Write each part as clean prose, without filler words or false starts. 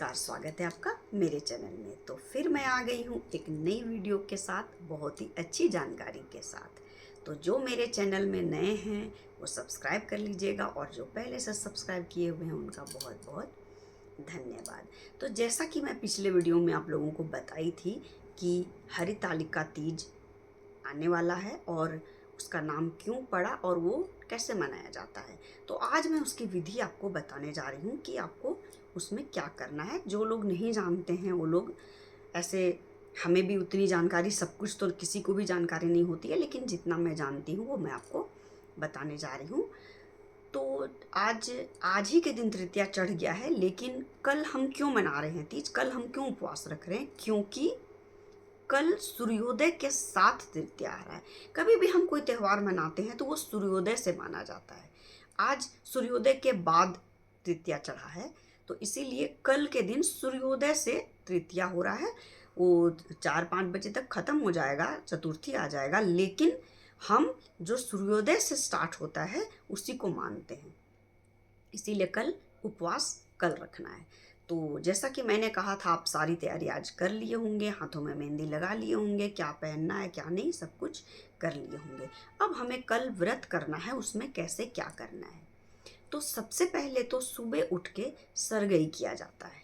नमस्कार, स्वागत है आपका मेरे चैनल में। तो फिर मैं आ गई हूँ एक नई वीडियो के साथ, बहुत ही अच्छी जानकारी के साथ। तो जो मेरे चैनल में नए हैं वो सब्सक्राइब कर लीजिएगा, और जो पहले से सब्सक्राइब किए हुए हैं उनका बहुत बहुत धन्यवाद। तो जैसा कि मैं पिछले वीडियो में आप लोगों को बताई थी कि हरितालिका तीज आने वाला है और उसका नाम क्यों पड़ा और वो कैसे मनाया जाता है, तो आज मैं उसकी विधि आपको बताने जा रही हूँ कि आपको उसमें क्या करना है। जो लोग नहीं जानते हैं वो लोग ऐसे, हमें भी उतनी जानकारी, सब कुछ तो किसी को भी जानकारी नहीं होती है, लेकिन जितना मैं जानती हूँ वो मैं आपको बताने जा रही हूँ। तो आज आज ही के दिन तृतीया चढ़ गया है, लेकिन कल हम क्यों मना रहे हैं तीज, कल हम क्यों उपवास रख रहे हैं? क्योंकि कल सूर्योदय के साथ तृतीया आ रहा है। कभी भी हम कोई त्यौहार मनाते हैं तो वो सूर्योदय से माना जाता है। आज सूर्योदय के बाद तृतीया चढ़ा है, तो इसीलिए कल के दिन सूर्योदय से तृतीया हो रहा है। वो 4-5 बजे तक खत्म हो जाएगा, चतुर्थी आ जाएगा, लेकिन हम जो सूर्योदय से स्टार्ट होता है उसी को मानते हैं। इसीलिए कल उपवास कल रखना है। तो जैसा कि मैंने कहा था, आप सारी तैयारी आज कर लिए होंगे, हाथों में मेहंदी लगा लिए होंगे, क्या पहनना है क्या नहीं सब कुछ कर लिए होंगे। अब हमें कल व्रत करना है, उसमें कैसे क्या करना है। तो सबसे पहले तो सुबह उठ के सरगई किया जाता है,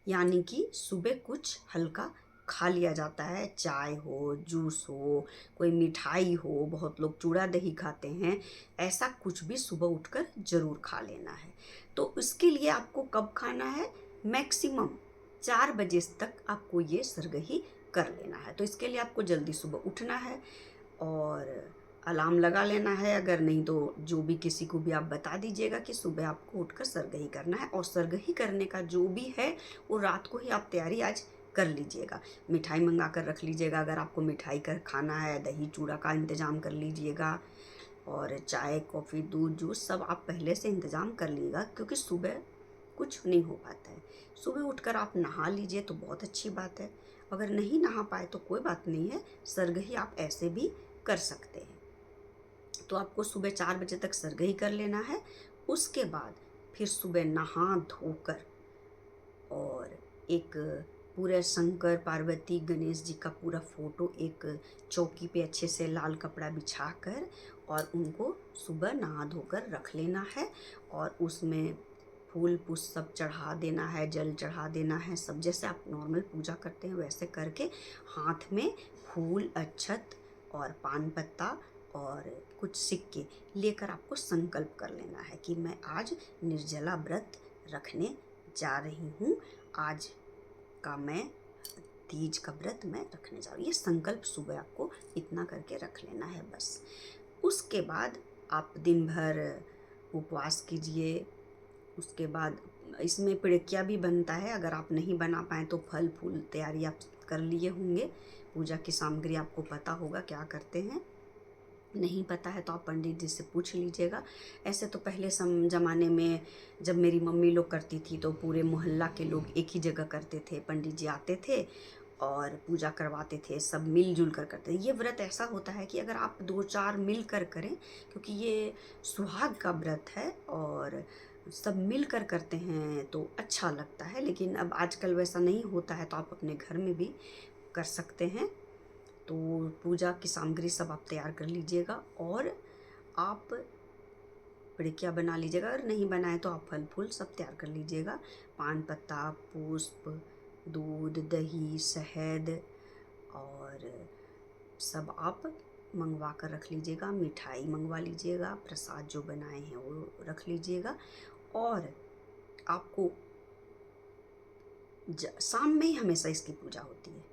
यानी कि सुबह कुछ हल्का खा लिया जाता है। चाय हो, जूस हो, कोई मिठाई हो, बहुत लोग चूड़ा दही खाते हैं, ऐसा कुछ भी सुबह उठकर ज़रूर खा लेना है। तो इसके लिए आपको कब खाना है? मैक्सिमम 4 बजे तक आपको ये सरगही कर लेना है। तो इसके लिए आपको जल्दी सुबह उठना है और अलार्म लगा लेना है। अगर नहीं तो जो भी, किसी को भी आप बता दीजिएगा कि सुबह आपको उठकर सरगही करना है। और सरगही करने का जो भी है वो रात को ही आप तैयारी आज कर लीजिएगा। मिठाई मंगा कर रख लीजिएगा, अगर आपको मिठाई कर खाना है, दही चूड़ा का इंतज़ाम कर लीजिएगा, और चाय कॉफ़ी दूध जूस सब आप पहले से इंतज़ाम कर लीजिएगा, क्योंकि सुबह कुछ नहीं हो पाता है। सुबह उठकर आप नहा लीजिए तो बहुत अच्छी बात है। अगर नहीं नहा पाए तो कोई बात नहीं है, सरगही आप ऐसे भी कर सकते हैं। तो आपको सुबह 4 बजे तक सरगही कर लेना है। उसके बाद फिर सुबह नहा धोकर, और एक पूरे शंकर पार्वती गणेश जी का पूरा फोटो एक चौकी पे अच्छे से लाल कपड़ा बिछाकर, और उनको सुबह नहा धोकर रख लेना है। और उसमें फूल पुष्प सब चढ़ा देना है, जल चढ़ा देना है, सब जैसे आप नॉर्मल पूजा करते हैं वैसे करके, हाथ में फूल, अक्षत और पान पत्ता और कुछ सिक्के लेकर आपको संकल्प कर लेना है कि मैं आज निर्जला व्रत रखने जा रही हूँ। आज का मैं तीज का व्रत मैं रखने जा रही हूँ। ये संकल्प सुबह आपको इतना करके रख लेना है बस। उसके बाद आप दिन भर उपवास कीजिए। उसके बाद इसमें पिड़किया भी बनता है, अगर आप नहीं बना पाएँ तो फल फूल तैयारी आप कर लिए होंगे। पूजा की सामग्री आपको पता होगा क्या करते हैं, नहीं पता है तो आप पंडित जी से पूछ लीजिएगा। ऐसे तो पहले ज़माने में जब मेरी मम्मी लोग करती थी तो पूरे मोहल्ला के लोग एक ही जगह करते थे, पंडित जी आते थे और पूजा करवाते थे, सब मिलजुल कर करते थे। ये व्रत ऐसा होता है कि अगर आप 2-4 मिल कर करें, क्योंकि ये सुहाग का व्रत है और सब मिल कर करते हैं तो अच्छा लगता है। लेकिन अब आजकल वैसा नहीं होता है, तो आप अपने घर में भी कर सकते हैं। तो पूजा की सामग्री सब आप तैयार कर लीजिएगा, और आप पिड़किया बना लीजिएगा। अगर नहीं बनाए तो आप फल फूल सब तैयार कर लीजिएगा। पान पत्ता, पुष्प, दूध, दही, शहद और सब आप मंगवा कर रख लीजिएगा। मिठाई मंगवा लीजिएगा, प्रसाद जो बनाए हैं वो रख लीजिएगा। और आपको शाम में ही हमेशा इसकी पूजा होती है,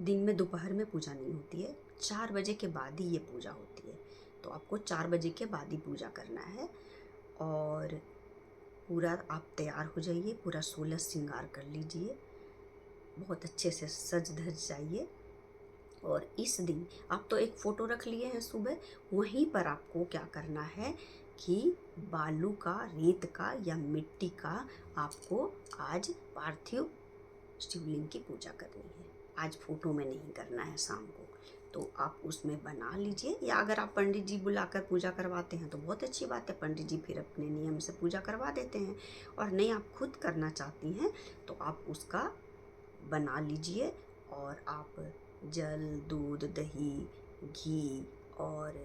दिन में दोपहर में पूजा नहीं होती है। 4 बजे के बाद ही ये पूजा होती है, तो आपको 4 बजे के बाद ही पूजा करना है। और पूरा आप तैयार हो जाइए, पूरा 16 श्रृंगार कर लीजिए, बहुत अच्छे से सज धज जाइए। और इस दिन आप तो एक फ़ोटो रख लिए हैं सुबह, वहीं पर आपको क्या करना है कि बालू का, रेत का या मिट्टी का आपको आज पार्थिव शिवलिंग की पूजा करनी है। आज फ़ोटो में नहीं करना है शाम को, तो आप उसमें बना लीजिए, या अगर आप पंडित जी बुलाकर पूजा करवाते हैं तो बहुत अच्छी बात है, पंडित जी फिर अपने नियम से पूजा करवा देते हैं। और नहीं आप खुद करना चाहती हैं तो आप उसका बना लीजिए, और आप जल, दूध, दही, घी और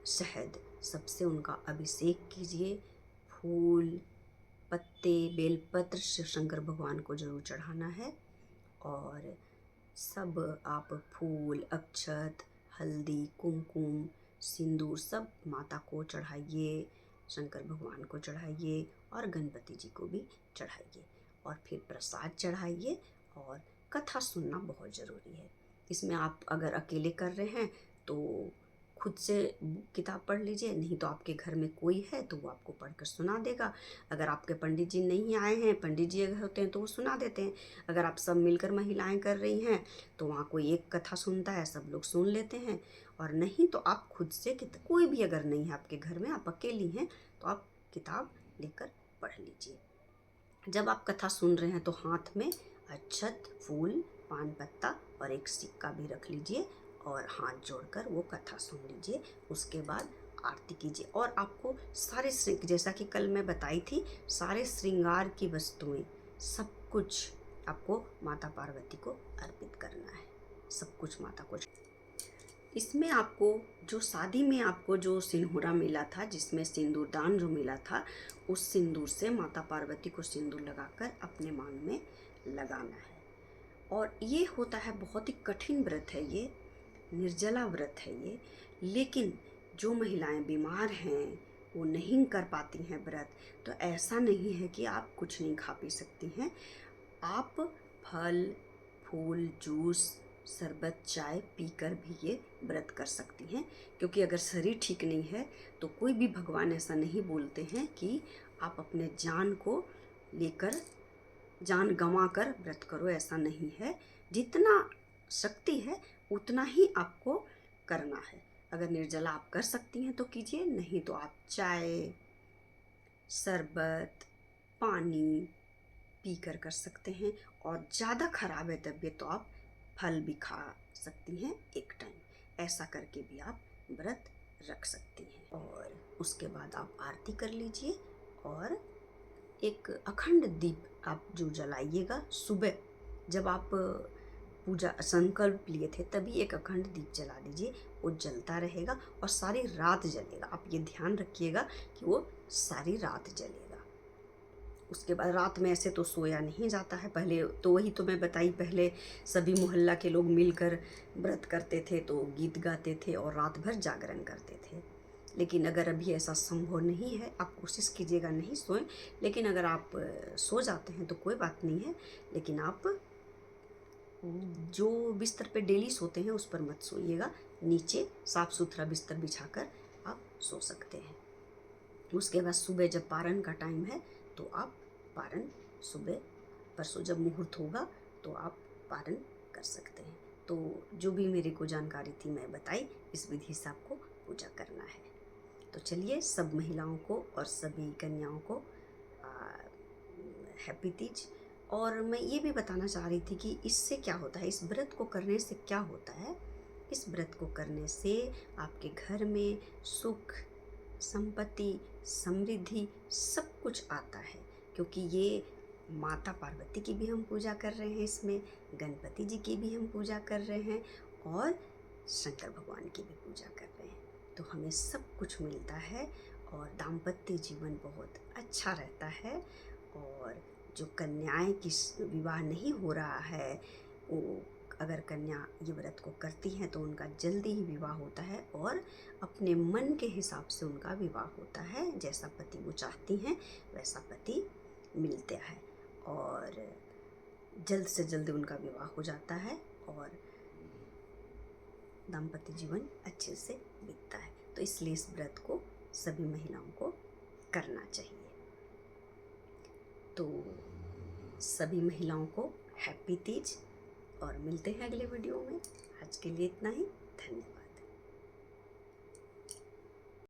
शहद सबसे उनका अभिषेक कीजिए। फूल, पत्ते, बेलपत्र शिव शंकर भगवान को जरूर चढ़ाना है। और सब आप फूल, अक्षत, हल्दी, कुमकुम, सिंदूर सब माता को चढ़ाइए, शंकर भगवान को चढ़ाइए और गणपति जी को भी चढ़ाइए। और फिर प्रसाद चढ़ाइए। और कथा सुनना बहुत ज़रूरी है। इसमें आप अगर अकेले कर रहे हैं तो खुद से किताब पढ़ लीजिए, नहीं तो आपके घर में कोई है तो वो आपको पढ़कर सुना देगा। अगर आपके पंडित जी नहीं आए हैं, पंडित जी अगर होते हैं तो वो सुना देते हैं। अगर आप सब मिलकर महिलाएं कर रही हैं तो वहाँ कोई एक कथा सुनता है, सब लोग सुन लेते हैं। और नहीं तो आप खुद से कोई भी अगर नहीं है आपके घर में, आप अकेली हैं, तो आप किताब लेकर पढ़ लीजिए। जब आप कथा सुन रहे हैं तो हाथ में अक्षत, फूल, पान पत्ता और एक सिक्का भी रख लीजिए और हाथ जोड़कर वो कथा सुन लीजिए। उसके बाद आरती कीजिए। और आपको सारे जैसा कि कल मैं बताई थी, सारे श्रृंगार की वस्तुएं सब कुछ आपको माता पार्वती को अर्पित करना है। सब कुछ माता को। इसमें आपको जो शादी में आपको जो सिंदूरा मिला था, जिसमें सिंदूरदान जो मिला था, उस सिंदूर से माता पार्वती को सिंदूर लगाकर अपने मांग में लगाना है। और ये होता है बहुत ही कठिन व्रत है, ये निर्जला व्रत है ये। लेकिन जो महिलाएं बीमार हैं वो नहीं कर पाती हैं व्रत, तो ऐसा नहीं है कि आप कुछ नहीं खा पी सकती हैं। आप फल, फूल, जूस, शरबत, चाय पीकर भी ये व्रत कर सकती हैं। क्योंकि अगर शरीर ठीक नहीं है तो कोई भी भगवान ऐसा नहीं बोलते हैं कि आप अपने जान को लेकर, जान गंवा कर व्रत करो, ऐसा नहीं है। जितना शक्ति है उतना ही आपको करना है। अगर निर्जला आप कर सकती हैं तो कीजिए, नहीं तो आप चाय, शरबत, पानी पीकर कर सकते हैं। और ज़्यादा ख़राब है तबीयत तो आप फल भी खा सकती हैं एक टाइम। ऐसा करके भी आप व्रत रख सकती हैं। और उसके बाद आप आरती कर लीजिए और एक अखंड दीप आप जो जलाइएगा सुबह, जब आप पूजा संकल्प लिए थे तभी एक अखंड दीप जला दीजिए। वो जलता रहेगा और सारी रात जलेगा। आप ये ध्यान रखिएगा कि वो सारी रात जलेगा। उसके बाद रात में ऐसे तो सोया नहीं जाता है। पहले तो वही तो मैं बताई, पहले सभी मोहल्ला के लोग मिलकर व्रत करते थे तो गीत गाते थे और रात भर जागरण करते थे। लेकिन अगर अभी ऐसा संभव नहीं है, आप कोशिश कीजिएगा नहीं सोएं। लेकिन अगर आप सो जाते हैं तो कोई बात नहीं है, लेकिन आप जो बिस्तर पे डेली सोते हैं उस पर मत सोइएगा। नीचे साफ़ सुथरा बिस्तर बिछाकर आप सो सकते हैं। उसके बाद सुबह जब पारण का टाइम है तो आप पारण सुबह, परसों जब मुहूर्त होगा तो आप पारण कर सकते हैं। तो जो भी मेरे को जानकारी थी मैं बताई, इस विधि से आपको पूजा करना है। तो चलिए सब महिलाओं को और सभी कन्याओं को हैप्पी तीज। और मैं ये भी बताना चाह रही थी कि इससे क्या होता है, इस व्रत को करने से क्या होता है। इस व्रत को करने से आपके घर में सुख, संपत्ति, समृद्धि सब कुछ आता है। क्योंकि ये माता पार्वती की भी हम पूजा कर रहे हैं, इसमें गणपति जी की भी हम पूजा कर रहे हैं और शंकर भगवान की भी पूजा कर रहे हैं। तो हमें सब कुछ मिलता है और दाम्पत्य जीवन बहुत अच्छा रहता है। और जो कन्याएं की विवाह नहीं हो रहा है, वो अगर कन्या ये व्रत को करती हैं तो उनका जल्दी ही विवाह होता है और अपने मन के हिसाब से उनका विवाह होता है। जैसा पति वो चाहती हैं वैसा पति मिलता है और जल्द से जल्द उनका विवाह हो जाता है और दाम्पत्य जीवन अच्छे से बीतता है। तो इसलिए इस व्रत को सभी महिलाओं को करना चाहिए। तो सभी महिलाओं को हैप्पी तीज और मिलते हैं अगले वीडियो में। आज के लिए इतना ही। धन्यवाद।